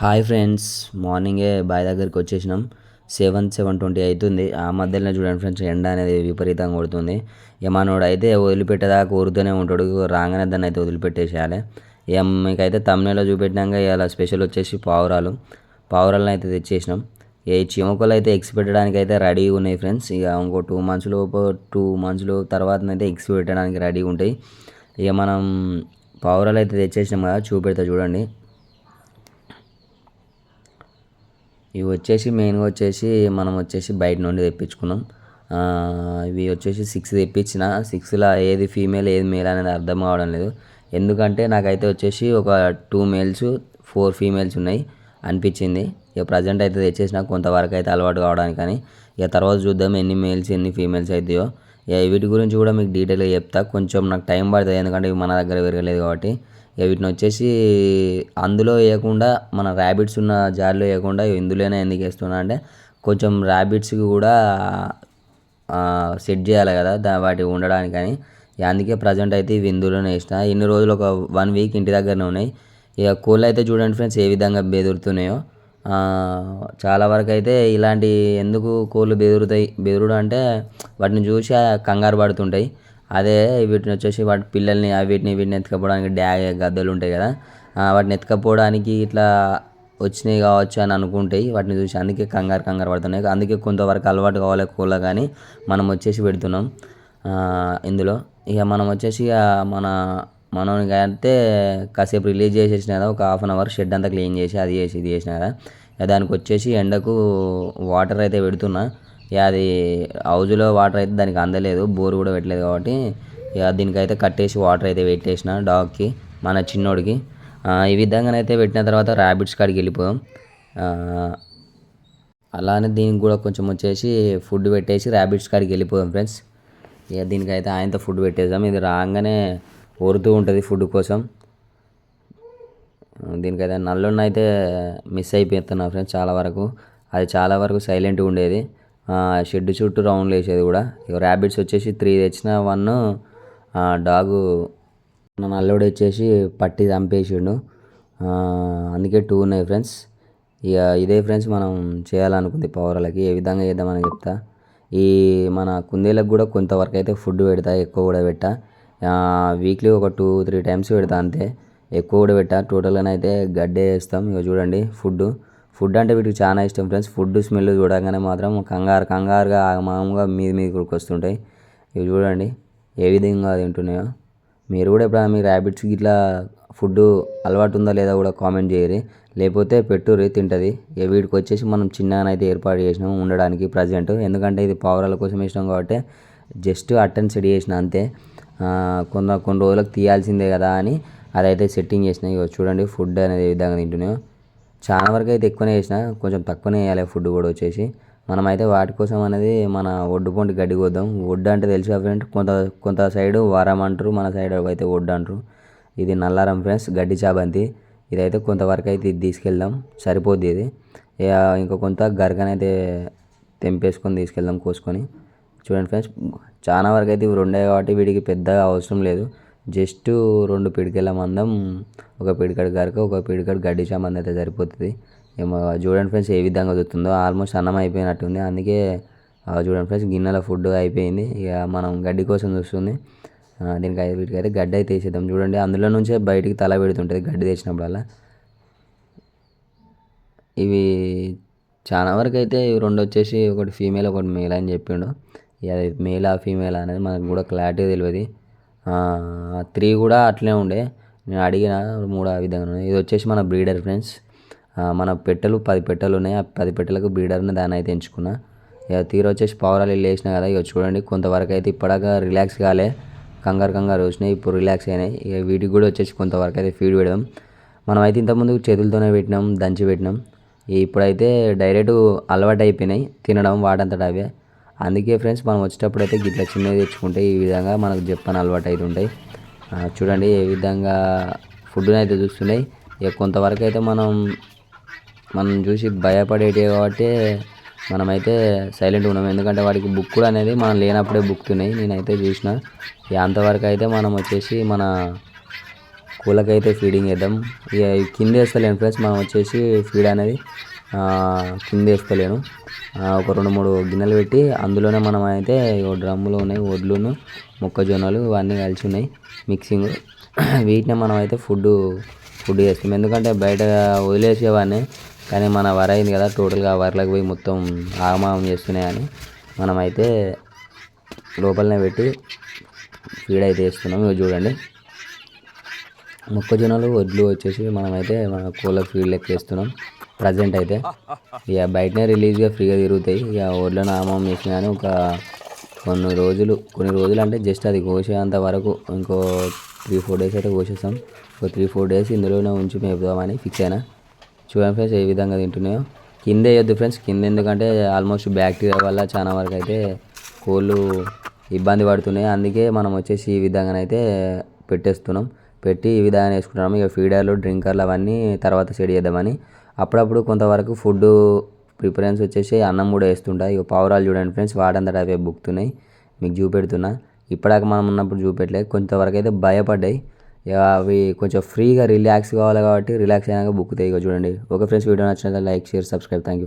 Hi friends, మార్నింగే బావి దగ్గరికి వచ్చేసినాం. 7:20 అవుతుంది. ఆ మధ్యలోనే చూడండి ఫ్రెండ్స్, ఎండ అనేది విపరీతంగా కొడుతుంది. మనోడు అయితే వదిలిపెట్టేదాకా ఊరుతూనే ఉంటాడు. రాగానే దాన్ని అయితే వదిలిపెట్టేసేయాలి. మీకైతే తమ్ముళ్ళలో చూపెట్టినాక ఇలా స్పెషల్ వచ్చేసి పావురాలను అయితే తెచ్చేసినాం. ఏ చిమకలు అయితే ఎగ్స్ పెట్టడానికి అయితే రెడీగా ఉన్నాయి ఫ్రెండ్స్. ఇక ఇంకో 2 మంత్స్ లోపు 2 మంత్స్ తర్వాతనైతే ఎగ్స్ పెట్టడానికి రెడీగా ఉంటాయి. ఇక మనం పావురాలు అయితే తెచ్చేసినాం కదా, చూపెడతా చూడండి. ఇవి వచ్చేసి మెయిన్గా వచ్చేసి మనం వచ్చేసి బయట నుండి తెప్పించుకున్నాం. ఇవి వచ్చేసి 6 తెప్పించిన. 6లో ఏది ఫీమేల్ ఏది మేల్ అనేది అర్థం కావడం లేదు. ఎందుకంటే నాకైతే వచ్చేసి ఒక 2 మేల్స్ 4 ఫీమేల్స్ ఉన్నాయి అనిపించింది. ఇక ప్రజెంట్ అయితే తెచ్చేసిన, కొంతవరకు అయితే అలవాటు కావడానికి. కానీ ఇక తర్వాత చూద్దాం ఎన్ని మేల్స్ ఎన్ని ఫీమేల్స్ అవుతాయో. ఇక వీటి గురించి కూడా మీకు డీటెయిల్గా చెప్తా. కొంచెం నాకు టైం పడుతుంది, ఎందుకంటే ఇవి మన దగ్గర పెరగలేదు కాబట్టి. ఇక వీటిని వచ్చేసి అందులో వేయకుండా మన ర్యాబిట్స్ ఉన్న జార్లో వేయకుండా ఇందులోనే ఎందుకు వేస్తున్నా అంటే, కొంచెం ర్యాబిట్స్కి కూడా సెట్ చేయాలి కదా వాటి ఉండడానికని. అందుకే ప్రజెంట్ అయితే ఇవి ఇందులోనే వేసిన. ఇన్ని రోజులు ఒక 1 వీక్ ఇంటి దగ్గరనే ఉన్నాయి. ఇక కోళ్ళు అయితే చూడండి ఫ్రెండ్స్ ఏ విధంగా బెదురుతున్నాయో. చాలా వరకు అయితే ఇలాంటి ఎందుకు కోళ్ళు బెదురుడు అంటే వాటిని చూసి కంగారు పడుతుంటాయి. అదే వీటిని వచ్చేసి వాటి పిల్లల్ని వీటిని ఎత్తుకపోవడానికి గద్దలు ఉంటాయి కదా, వాటిని ఎత్తుకపోవడానికి ఇట్లా వచ్చినాయి కావచ్చు అని అనుకుంటాయి వాటిని చూసి. అందుకే కంగారు పడుతున్నాయి. అందుకే కొంతవరకు అలవాటు కావాలి కోళ్ళ, కానీ మనం వచ్చేసి పెడుతున్నాం ఇందులో. ఇక మనం వచ్చేసి మనకి అయితే కాసేపు రిలీజ్ చేసేసిన కదా, ఒక 1/2 అవర్ షెడ్ అంతా క్లీన్ చేసి అది చేసి ఇది చేసిన కదా. దానికి వచ్చేసి ఎండకు వాటర్ అయితే పెడుతున్నా. ఇక అది హౌజ్లో వాటర్ అయితే దానికి అందలేదు, బోర్ కూడా పెట్టలేదు కాబట్టి ఇక దీనికైతే కట్టేసి వాటర్ అయితే పెట్టేసిన డాగ్కి, మన చిన్నోడికి. ఈ విధంగానైతే పెట్టిన తర్వాత ర్యాబిట్స్ కాడికి వెళ్ళిపోయాం. అలానే దీనికి కూడా కొంచెం వచ్చేసి ఫుడ్ పెట్టేసి ర్యాబిట్స్ కాడికి వెళ్ళిపోయాం ఫ్రెండ్స్. ఇక దీనికైతే ఆయనతో ఫుడ్ పెట్టేసాం. ఇది రాగానే ఓరుతూ ఉంటుంది ఫుడ్ కోసం. దీనికైతే నల్లున్న అయితే మిస్ అయిపోతున్నా ఫ్రెండ్స్ చాలా వరకు. అది చాలా వరకు సైలెంట్గా ఉండేది, షెడ్ చుట్టూ రౌండ్లు వేసేది కూడా. ఇక ర్యాబిట్స్ వచ్చేసి 3 తెచ్చిన, 1 డాగు నల్లుడు వచ్చేసి పట్టి చంపేసిండు. అందుకే 2 ఉన్నాయి ఫ్రెండ్స్. ఇక ఇదే ఫ్రెండ్స్ మనం చేయాలనుకుంది పావురాలకి. ఏ విధంగా చేద్దామని చెప్తా. ఈ మన కుందేలకు కూడా కొంతవరకు అయితే ఫుడ్ పెడతా, ఎక్కువ కూడా పెట్టా. వీక్లీ ఒక 2-3 టైమ్స్ పెడతా అంతే, ఎక్కువ కూడా పెట్టా. టోటల్గా అయితే గడ్డే వేస్తాం. ఇక చూడండి ఫుడ్ అంటే వీటికి చాలా ఇష్టం ఫ్రెండ్స్. ఫుడ్ స్మెల్ చూడగానే మాత్రం కంగారుగా మామూలుగా మీదకి వస్తుంటాయి. ఇవి చూడండి ఏ విధంగా తింటున్నాయో. మీరు కూడా ఎప్పుడైనా మీ ర్యాబిట్స్కి ఇట్లా ఫుడ్ అలవాటు ఉందా లేదా కూడా కామెంట్ చేయరు, లేకపోతే పెట్టుర్రి తింటుంది. ఇక వీటికి వచ్చేసి మనం చిన్నగానైతే ఏర్పాటు చేసినాం ఉండడానికి ప్రజెంట్. ఎందుకంటే ఇది పావురాల కోసం వేసినాం కాబట్టి జస్ట్ అటెండ్ సెట్ చేసిన అంతే. కొన్ని రోజులకు తీయాల్సిందే కదా అని అదైతే సెట్టింగ్ చేసిన. ఇక చూడండి ఫుడ్ అనేది ఏ విధంగా తింటున్నాయో. చాలా వరకు అయితే ఎక్కువనే వేసిన, కొంచెం తక్కువనే వేయాలి ఫుడ్ కూడా వచ్చేసి. మనమైతే వాటి కోసం అనేది మన ఒడ్డు పొంటి గడ్డి కోద్దాం. ఒడ్డు అంటే తెలుసు ఫ్రెండ్స్, కొంత సైడు వరం అంటారు, మన సైడ్ అయితే ఒడ్డు అంటారు. ఇది నల్లారం ఫ్రెండ్స్, గడ్డి చాబంతి. ఇదైతే కొంతవరకు అయితే ఇది తీసుకెళ్దాం, సరిపోద్ది ఇది. ఇంకా కొంత గరకనైతే తెంపేసుకొని తీసుకెళ్దాం కోసుకొని. చూడండి ఫ్రెండ్స్, చాలా వరకు అయితే ఇవి 2 కాబట్టి వీటికి పెద్దగా అవసరం లేదు. జస్ట్ 2 పిడికెల మందం, ఒక పిడికడు గరక, ఒక పిడికడు గడ్డి చామంది అయితే సరిపోతుంది. ఏమో చూడండి ఫ్రెండ్స్ ఏ విధంగా చూస్తుందో. ఆల్మోస్ట్ అన్నం అయిపోయినట్టుంది. అందుకే చూడండి ఫ్రెండ్స్ గిన్నెల ఫుడ్ అయిపోయింది. ఇక మనం గడ్డి కోసం చూస్తుంది. వీటికైతే గడ్డి అయితే వేసేద్దాం. చూడండి అందులో నుంచే బయటికి తల పెడుతుంటుంది గడ్డి తెచ్చినప్పుడల్లా. ఇవి చాలా వరకు అయితే ఇవి 2 వచ్చేసి ఒకటి ఫీమేల్ ఒకటి మేల్ అని చెప్పిండు. ఇక అది మేలా ఫీమేల్ అనేది మనకు కూడా క్లారిటీ తెలియదు. 3 కూడా అట్లే ఉండే, నేను అడిగిన 3 ఆ విధంగా ఉన్నాయి. ఇది వచ్చేసి మన బ్రీడర్ ఫ్రెండ్స్. మన పెట్టెలు 10 పెట్టెలు ఉన్నాయి. ఆ 10 పెట్టెలకు బ్రీడర్ని దాన్ని అయితే ఎంచుకున్నా. ఇక తీరు వచ్చేసి పావురాలు వేసినా కదా. ఇక చూడండి కొంతవరకు అయితే ఇప్పటిదాకా రిలాక్స్ కాలే, కంగారు వచ్చినాయి, ఇప్పుడు రిలాక్స్ అయినాయి. ఇక వీటికి కూడా వచ్చేసి కొంతవరకు అయితే ఫీడ్ పెడదాం. మనం అయితే ఇంతకుముందు చేతులతోనే పెట్టినాం, దంచి పెట్టినాం. ఇప్పుడైతే డైరెక్ట్ అలవాటు అయిపోయినాయి తినడం వాటంతట అవే. అందుకే ఫ్రెండ్స్ మనం వచ్చేటప్పుడు అయితే గిట్ల చిన్నవి తెచ్చుకుంటే ఈ విధంగా మనకు చెప్పని అలవాటు అయితే ఉంటాయి. చూడండి ఏ విధంగా ఫుడ్ని అయితే చూస్తున్నాయి. ఇక కొంతవరకు అయితే మనం చూసి భయపడేటివి కాబట్టి మనమైతే సైలెంట్గా ఉన్నాం. ఎందుకంటే వాడికి బుక్కులు అనేది మనం లేనప్పుడే బుక్కుతున్నాయి, నేనైతే చూసిన. అంతవరకు అయితే మనం వచ్చేసి మన కోళ్ళకైతే ఫీడింగ్ వేద్దాం. ఇక కింద వేస్తలేను ఫ్రెండ్స్, మనం వచ్చేసి ఫీడ్ అనేది కింద వేస్తలేను. ఒక 2-3 గిన్నెలు పెట్టి అందులోనే మనం అయితే డ్రమ్ములో ఉన్నాయి వడ్లును మొక్కజొన్నలు ఇవన్నీ కలిసి ఉన్నాయి మిక్సింగ్. వీటిని మనం అయితే ఫుడ్ చేస్తాం. ఎందుకంటే బయట వదిలేసేవాడిని, కానీ మన వరి అయింది కదా, టోటల్గా వరలకు పోయి మొత్తం ఆగమాగం చేస్తున్నాయని మనమైతే లోపలనే పెట్టి ఫీడ్ అయితే వేస్తున్నాం. ఇవి చూడండి, మొక్కజొన్నలు వడ్లు వచ్చేసి మనమైతే మన కోళ్ళకి ఫీడ్ లెక్క వేస్తున్నాం ప్రజెంట్ అయితే. ఇక బయటనే రిలీజ్గా ఫ్రీగా తిరుగుతాయి. ఇక వడ్లను ఆగమాగం చేసిన కానీ కొన్ని రోజులు అంటే జస్ట్ అది కోసేంత వరకు ఇంకో 3-4 డేస్ అయితే కోసేస్తాం. ఒక 3-4 డేస్ ఇందులోనే ఉంచి మేపుదామని ఫిక్స్ అయినా. చూడండి ఫ్రెండ్స్ ఏ విధంగా తింటున్నాయో. కింద వేయొద్దు ఫ్రెండ్స్, కింద ఎందుకంటే ఆల్మోస్ట్ బ్యాక్టీరియా వల్ల చాలా వరకు అయితే కోళ్ళు ఇబ్బంది పడుతున్నాయి. అందుకే మనం వచ్చేసి ఈ విధంగానైతే పెట్టేస్తున్నాం. పెట్టి ఈ విధంగా వేసుకుంటున్నాము. ఇక ఫీడర్లు డ్రింకర్లు అవన్నీ తర్వాత సెట్ చేద్దామని. అప్పుడప్పుడు కొంతవరకు ఫుడ్ ప్రిఫరెన్స్ వచ్చేసి అన్నం కూడా వేస్తుంటా. ఇక పావురాలు చూడండి ఫ్రెండ్స్, వాటంతట అవే బుక్కుతున్నాయి. మీకు చూపెడుతున్నా. ఇప్పటిదాకా మనం ఉన్నప్పుడు చూపెట్టలేదు, కొంతవరకు అయితే భయపడ్డాయి. ఇక అవి కొంచెం ఫ్రీగా రిలాక్స్ కావాలి కాబట్టి రిలాక్స్ అయినాక బుక్కుతాయి. ఇక చూడండి. ఓకే ఫ్రెండ్స్, వీడియో నచ్చినట్లయితే like, share, subscribe. Thank you.